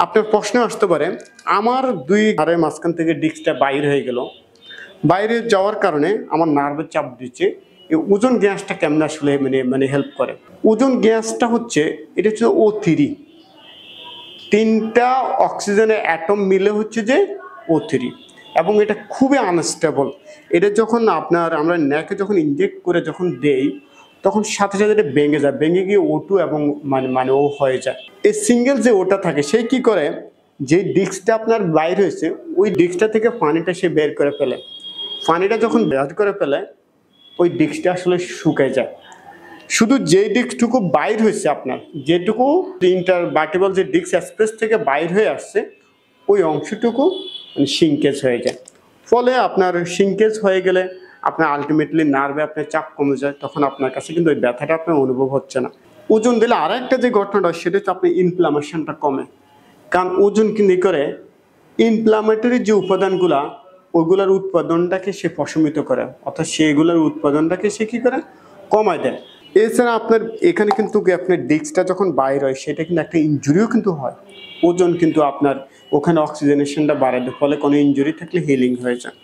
আপনার প্রশ্ন আসতে পারে, আমার দুই হাড়ের মাঝখান থেকে ডিস্কটা বাইর হয়ে গেল, বাইরে যাওয়ার কারণে আমার নার্ভে চাপ দিচ্ছে, এই ওজন গ্যাসটা কেমন আসলে মানে হেল্প করে। ওজন গ্যাসটা হচ্ছে, এটা হচ্ছে O3, তিনটা অক্সিজেনের অ্যাটম মিলে হচ্ছে যে O3, এবং এটা খুবই আনস্টেবল। এটা যখন আমরা নেকে যখন ইনজেক্ট করে যখন দেই, তখন সাথে সাথে এটা ভেঙে যায়, ভেঙে গিয়ে O2 এবং মানে ও হয়ে যায়। এই সিঙ্গেল যে ওটা থাকে, সে কি করে, যে ডিস্কটা আপনার বাইর হয়েছে ওই ডিস্কটা থেকে পানিটা সে বের করে ফেলে। পানিটা যখন বের করে ফেলে, ওই ডিস্কটা আসলে শুকিয়ে যায়। শুধু যে ডিস্কটুকু বাইর হয়েছে আপনার, যেটুকু ইন্টারভার্টিবল যে ডিস্ক স্পেস থেকে বাইর হয়ে আসছে, ওই অংশটুকু মানে সিঙ্কেজ হয়ে যায়। ফলে আপনার সিঙ্কেজ হয়ে গেলে আপনার আলটিমেটলি নার্ভে আপনার চাপ কমে যায়, তখন আপনার কাছে কিন্তু ওই ব্যথাটা আপনার অনুভব হচ্ছে না। ওজন দিলে আর একটা যে ঘটনাটা, সেটা হচ্ছে আপনার ইনফ্লামেশনটা কমে। কারণ ওজন কিন্তু করে ইনফ্লামেটরি যে উপাদানগুলা, ওগুলোর উৎপাদনটাকে সে প্রশমিত করে, অর্থাৎ সেগুলোর উৎপাদনটাকে সে কি করে, কমায় দেয়। এছাড়া আপনার এখানে কিন্তু আপনার ডিস্কটা যখন বাইর হয়, সেটা কিন্তু একটা ইনজুরিও কিন্তু হয়। ওজন কিন্তু আপনার ওখানে অক্সিজেনেশনটা বাড়ায়, ফলে কোনো ইনজুরি থাকলে হিলিং হয়ে যায়।